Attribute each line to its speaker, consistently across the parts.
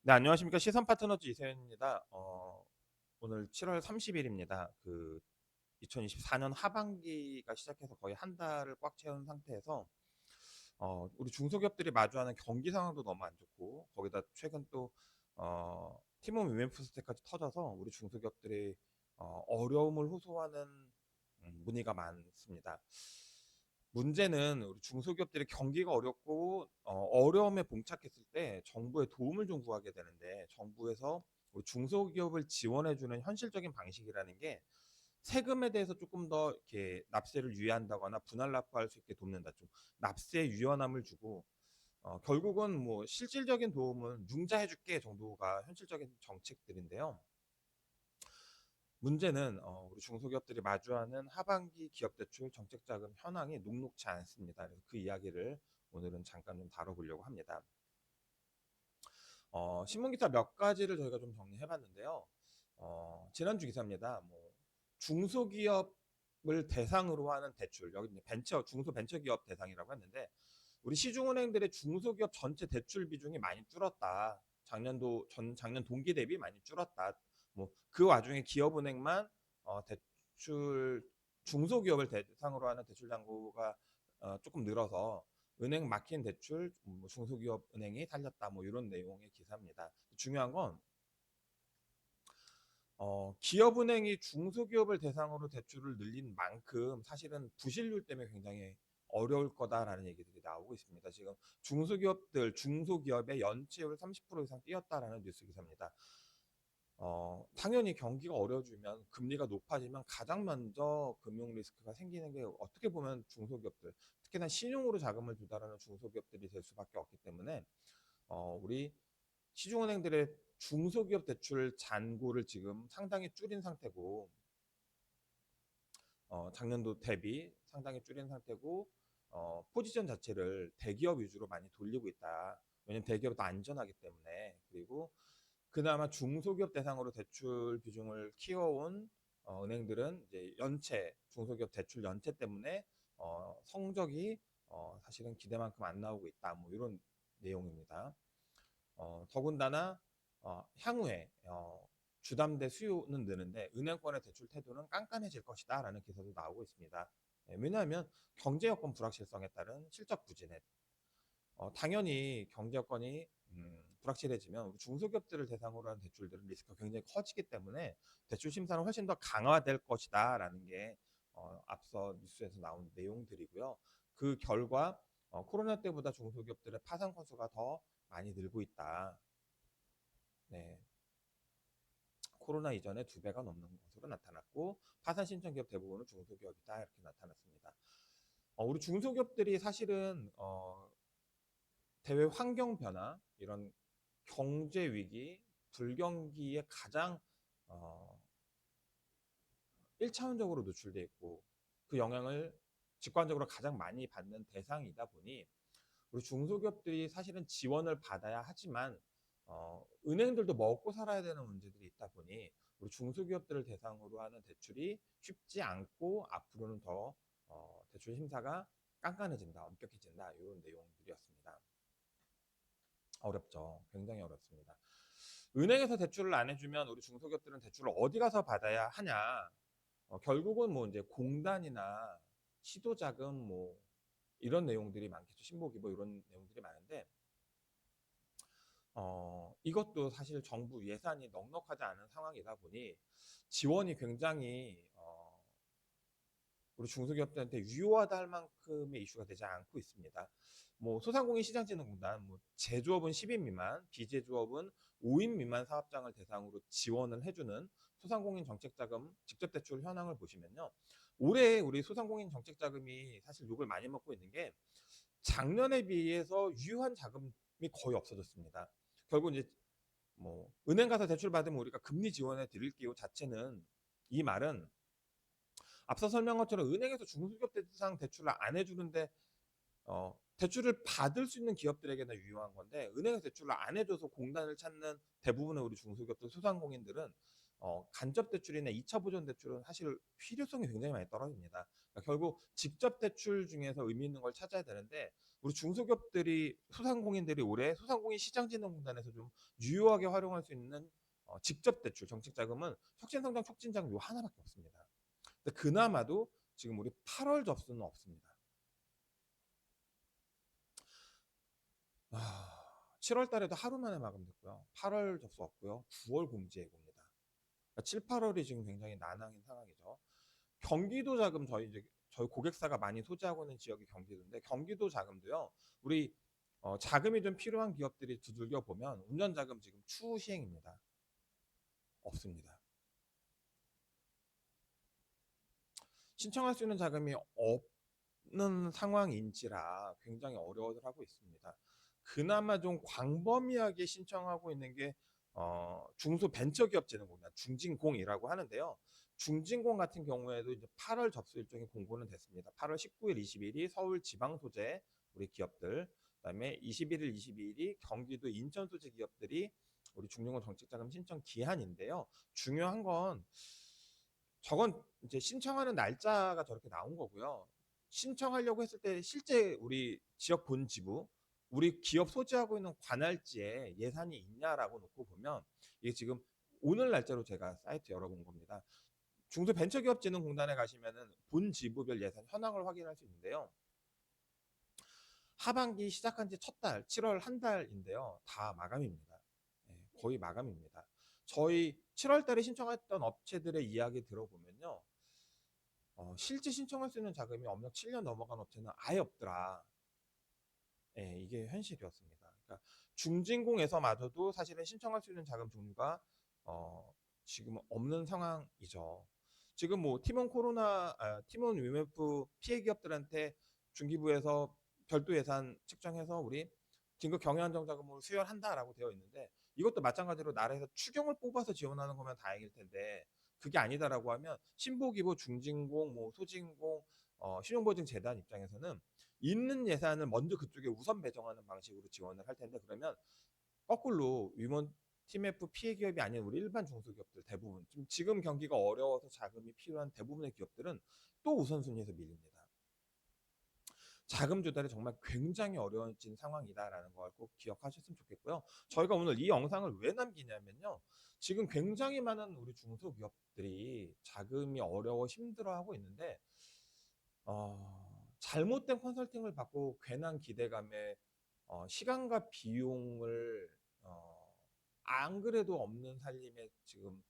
Speaker 1: 네, 안녕하십니까. 시선 파트너즈 이세윤입니다. 오늘 7월 30일입니다. 2024년 하반기가 시작해서 거의 한 달을 꽉 채운 상태에서 우리 중소기업들이 마주하는 경기 상황도 너무 안 좋고 거기다 최근 또 팀원 위메프 스태까지 터져서 우리 중소기업들이 어려움을 호소하는 문의가 많습니다. 문제는 우리 중소기업들이 경기가 어렵고 어려움에 봉착했을 때 정부의 도움을 좀 구하게 되는데 정부에서 우리 중소기업을 지원해주는 현실적인 방식이라는 게 세금에 대해서 조금 더 이렇게 납세를 유예한다거나 분할 납부할 수 있게 돕는다. 좀 납세 유연함을 주고 결국은 뭐 실질적인 도움은 융자해줄게 정도가 현실적인 정책들인데요. 문제는 우리 중소기업들이 마주하는 하반기 기업대출 정책자금 현황이 녹록치 않습니다. 그래서 그 이야기를 오늘은 잠깐 좀 다뤄보려고 합니다. 신문기사 몇 가지를 저희가 좀 정리해봤는데요. 지난주 기사입니다. 뭐 중소기업을 대상으로 하는 대출, 여기 중소벤처기업 대상이라고 했는데 우리 시중은행들의 중소기업 전체 대출 비중이 많이 줄었다. 작년 동기 대비 많이 줄었다. 뭐 그 와중에 기업은행만 대출 중소기업을 대상으로 하는 대출 잔고가 조금 늘어서 은행 막힌 대출 뭐 중소기업 은행이 살렸다 뭐 이런 내용의 기사입니다. 중요한 건 기업은행이 중소기업을 대상으로 대출을 늘린 만큼 사실은 부실률 때문에 굉장히 어려울 거다라는 얘기들이 나오고 있습니다. 지금 중소기업의 연체율 30% 이상 뛰었다라는 뉴스 기사입니다. 당연히 경기가 어려워지면 금리가 높아지면 가장 먼저 금융 리스크가 생기는 게 어떻게 보면 중소기업들, 특히나 신용으로 자금을 조달하는 중소기업들이 될 수밖에 없기 때문에 우리 시중은행들의 중소기업 대출 잔고를 지금 상당히 줄인 상태고 작년도 대비 상당히 줄인 상태고 포지션 자체를 대기업 위주로 많이 돌리고 있다. 왜냐면 대기업이 더 안전하기 때문에. 그리고 그나마 중소기업 대상으로 대출 비중을 키워온 은행들은 이제 중소기업 대출 연체 때문에 성적이 사실은 기대만큼 안 나오고 있다. 뭐 이런 내용입니다. 더군다나 향후에 주담대 수요는 느는데 은행권의 대출 태도는 깐깐해질 것이다라는 기사도 나오고 있습니다. 왜냐하면 경제 여건 불확실성에 따른 실적 부진에 당연히 경제 여건이 불확실해지면 우리 중소기업들을 대상으로 한 대출들은 리스크가 굉장히 커지기 때문에 대출 심사는 훨씬 더 강화될 것이다라는 게 앞서 뉴스에서 나온 내용들이고요. 그 결과 코로나 때보다 중소기업들의 파산 건수가 더 많이 늘고 있다. 네, 코로나 이전에 2배가 넘는 것으로 나타났고 파산 신청 기업 대부분은 중소기업이다 이렇게 나타났습니다. 우리 중소기업들이 사실은 대외 환경 변화 이런 경제 위기, 불경기에 가장 어, 1차원적으로 노출돼 있고 그 영향을 직관적으로 가장 많이 받는 대상이다 보니 우리 중소기업들이 사실은 지원을 받아야 하지만 은행들도 먹고 살아야 되는 문제들이 있다 보니 우리 중소기업들을 대상으로 하는 대출이 쉽지 않고 앞으로는 더 대출 심사가 깐깐해진다, 엄격해진다 이런 내용들이었습니다. 어렵죠. 굉장히 어렵습니다. 은행에서 대출을 안 해주면 우리 중소기업들은 대출을 어디 가서 받아야 하냐? 결국은 뭐 이제 공단이나 시도자금 뭐 이런 내용들이 많겠죠. 신보기부 이런 내용들이 많은데 이것도 사실 정부 예산이 넉넉하지 않은 상황이다 보니 지원이 굉장히 우리 중소기업들한테 유효하다 할 만큼의 이슈가 되지 않고 있습니다. 뭐 소상공인시장진흥공단, 뭐 제조업은 10인 미만, 비제조업은 5인 미만 사업장을 대상으로 지원을 해주는 소상공인 정책자금 직접대출 현황을 보시면요. 올해 우리 소상공인 정책자금이 사실 욕을 많이 먹고 있는 게 작년에 비해서 유효한 자금이 거의 없어졌습니다. 결국 이제 뭐 은행 가서 대출 받으면 우리가 금리 지원해 드릴게요 자체는 이 말은 앞서 설명한 것처럼 은행에서 중소기업 대상 대출을 안 해주는데 대출을 받을 수 있는 기업들에게는 유효한 건데 은행에서 대출을 안 해줘서 공단을 찾는 대부분의 우리 중소기업들 소상공인들은 간접 대출이나 2차 보전 대출은 사실 필요성이 굉장히 많이 떨어집니다. 그러니까 결국 직접 대출 중에서 의미 있는 걸 찾아야 되는데 우리 중소기업들이 소상공인들이 올해 소상공인 시장진흥공단에서 좀 유효하게 활용할 수 있는 직접 대출 정책 자금은 혁신성장 촉진자금 요 하나밖에 없습니다. 근데 그나마도 지금 우리 8월 접수는 없습니다. 7월 달에도 하루 만에 마감됐고요. 8월 접수 없고요. 9월 공지 예고입니다. 그러니까 7, 8월이 지금 굉장히 난항인 상황이죠. 경기도 자금 저희 고객사가 많이 소지하고 있는 지역이 경기도인데 경기도 자금도요. 우리 자금이 좀 필요한 기업들이 두들겨 보면 운전 자금 지금 추후 시행입니다. 없습니다. 신청할 수 있는 자금이 없는 상황인지라 굉장히 어려워들 하고 있습니다. 그나마 좀 광범위하게 신청하고 있는 게 중소벤처기업진흥공단 중진공이라고 하는데요. 중진공 같은 경우에도 이제 8월 접수 일정이 공고는 됐습니다. 8월 19일, 20일이 서울 지방 소재 우리 기업들, 그다음에 21일, 22일이 경기도 인천 소재 기업들이 우리 중진공 정책자금 신청 기한인데요. 중요한 건 저건 이제 신청하는 날짜가 저렇게 나온 거고요. 신청하려고 했을 때 실제 우리 지역 본지부, 우리 기업 소지하고 있는 관할지에 예산이 있냐라고 놓고 보면 이게 지금 오늘 날짜로 제가 사이트 열어본 겁니다. 중소벤처기업진흥공단에 가시면은 본지부별 예산 현황을 확인할 수 있는데요. 하반기 시작한 지 첫 달, 7월 한 달인데요. 다 마감입니다. 거의 마감입니다. 저희 7월 달에 신청했던 업체들의 이야기 들어보면요. 실제 신청할 수 있는 자금이 업력 7년 넘어간 업체는 아예 없더라. 이게 현실이었습니다. 그러니까 중진공에서마저도 사실은 신청할 수 있는 자금 종류가 지금 없는 상황이죠. 지금 뭐 팀원 위메프 피해 기업들한테 중기부에서 별도 예산 측정해서 우리 긴급 경영안정자금으로 수혈한다라고 되어 있는데 이것도 마찬가지로 나라에서 추경을 뽑아서 지원하는 거면 다행일 텐데 그게 아니다라고 하면 신보기부 중진공 뭐 소진공 신용보증재단 입장에서는 있는 예산을 먼저 그쪽에 우선 배정하는 방식으로 지원을 할 텐데 그러면 거꾸로 위먼 TMF 피해 기업이 아닌 우리 일반 중소기업들 대부분 지금 경기가 어려워서 자금이 필요한 대부분의 기업들은 또 우선순위에서 밀립니다. 자금 조달이 정말 굉장히 어려워진 상황이다라는 걸 꼭 기억하셨으면 좋겠고요. 저희가 오늘 이 영상을 왜 남기냐면요. 지금 굉장히 많은 우리 중소기업들이 자금이 어려워 힘들어하고 있는데 잘못된 컨설팅을 받고 괜한 기대감에 시간과 비용을 안 그래도 없는 살림에 지금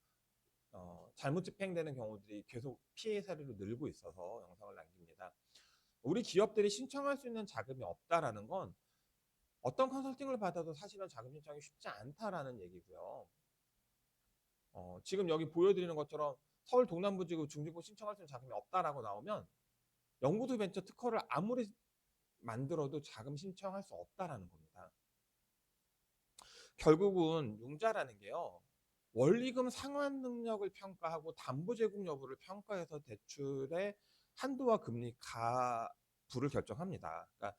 Speaker 1: 잘못 집행되는 경우들이 계속 피해 사례로 늘고 있어서 영상을 남깁니다. 우리 기업들이 신청할 수 있는 자금이 없다라는 건 어떤 컨설팅을 받아도 사실은 자금 신청이 쉽지 않다라는 얘기고요. 지금 여기 보여드리는 것처럼 서울 동남부지구 중진구 신청할 수 있는 자금이 없다라고 나오면 연구소 벤처 특허를 아무리 만들어도 자금 신청할 수 없다라는 겁니다. 결국은 융자라는 게요. 원리금 상환 능력을 평가하고 담보 제공 여부를 평가해서 대출의 한도와 금리 가부를 결정합니다. 그러니까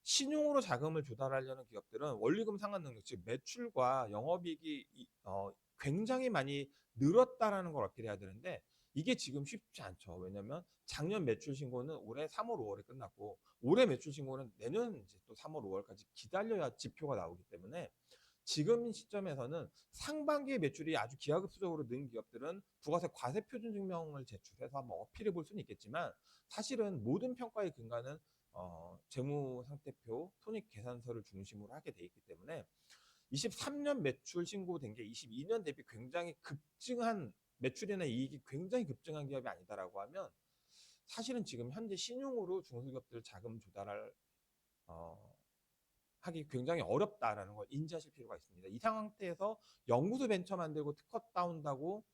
Speaker 1: 신용으로 자금을 조달하려는 기업들은 원리금 상환 능력, 즉 매출과 영업이익이 굉장히 많이 늘었다라는 걸 어필해야 되는데 이게 지금 쉽지 않죠. 왜냐하면 작년 매출 신고는 올해 3월, 5월에 끝났고 올해 매출 신고는 내년 이제 또 3월, 5월까지 기다려야 지표가 나오기 때문에 지금 시점에서는 상반기 매출이 아주 기하급수적으로 는 기업들은 부가세 과세 표준 증명을 제출해서 한번 어필해 볼 수는 있겠지만 사실은 모든 평가의 근간은 재무 상태표, 손익 계산서를 중심으로 하게 돼 있기 때문에 23년 매출 신고된 게 22년 대비 굉장히 급증한 매출이나 이익이 굉장히 급증한 기업이 아니다라고 하면 사실은 지금 현재 신용으로 중소기업들 자금 조달할 하기 굉장히 어렵다라는 걸 인지하실 필요가 있습니다. 이 상태에서 연구소 벤처 만들고 특허 따온다고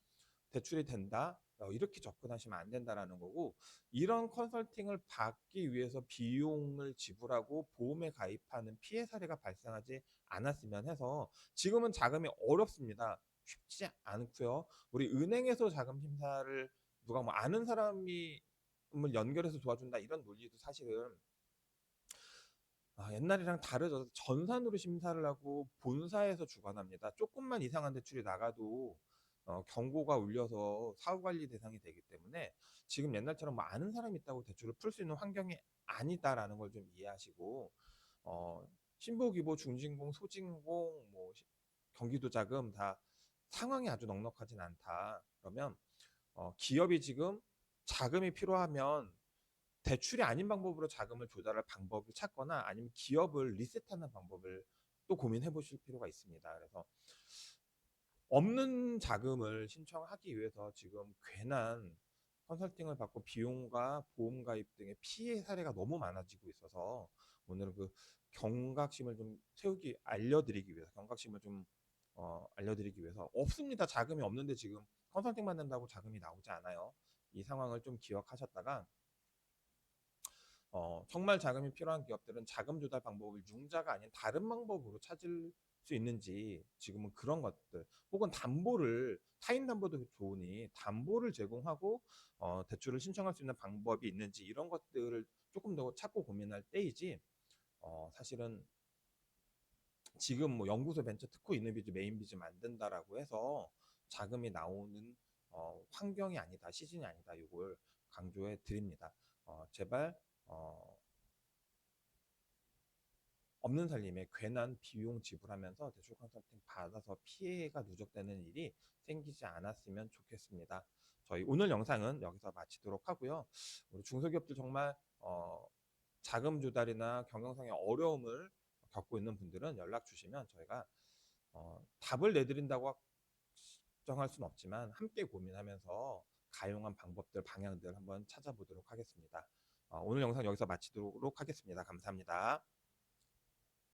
Speaker 1: 대출이 된다. 이렇게 접근하시면 안 된다라는 거고 이런 컨설팅을 받기 위해서 비용을 지불하고 보험에 가입하는 피해 사례가 발생하지 않았으면 해서 지금은 자금이 어렵습니다. 쉽지 않고요. 우리 은행에서 자금 심사를 누가 뭐 아는 사람이 연결해서 도와준다 이런 논리도 사실은 옛날이랑 다르죠. 전산으로 심사를 하고 본사에서 주관합니다. 조금만 이상한 대출이 나가도 경고가 울려서 사후관리 대상이 되기 때문에 지금 옛날처럼 뭐 아는 사람이 있다고 대출을 풀 수 있는 환경이 아니다라는 걸 좀 이해하시고 신보기보, 중진공, 소진공, 뭐 경기도 자금 다 상황이 아주 넉넉하진 않다. 그러면 기업이 지금 자금이 필요하면 대출이 아닌 방법으로 자금을 조달할 방법을 찾거나 아니면 기업을 리셋하는 방법을 또 고민해 보실 필요가 있습니다. 그래서 없는 자금을 신청하기 위해서 지금 괜한 컨설팅을 받고 비용과 보험 가입 등의 피해 사례가 너무 많아지고 있어서 오늘은 그 경각심을 좀 알려드리기 위해서 경각심을 좀 알려드리기 위해서 없습니다. 자금이 없는데 지금 컨설팅 받는다고 자금이 나오지 않아요. 이 상황을 좀 기억하셨다가 정말 자금이 필요한 기업들은 자금 조달 방법을 융자가 아닌 다른 방법으로 찾을 수 있는지 지금은 그런 것들 혹은 담보를 타인 담보도 좋으니 담보를 제공하고 대출을 신청할 수 있는 방법이 있는지 이런 것들을 조금 더 찾고 고민할 때이지 사실은 지금 뭐 연구소 벤처 특허 인너비즈 메인비즈 만든다라고 해서 자금이 나오는 환경이 아니다 시즌이 아니다 이걸 강조해 드립니다. 제발 없는 살림에 괜한 비용 지불하면서 대출 컨설팅 받아서 피해가 누적되는 일이 생기지 않았으면 좋겠습니다. 저희 오늘 영상은 여기서 마치도록 하고요. 우리 중소기업들 정말 자금 조달이나 경영상의 어려움을 겪고 있는 분들은 연락 주시면 저희가 답을 내드린다고 정할 수는 없지만 함께 고민하면서 가용한 방법들, 방향들 한번 찾아보도록 하겠습니다. 오늘 영상 여기서 마치도록 하겠습니다. 감사합니다.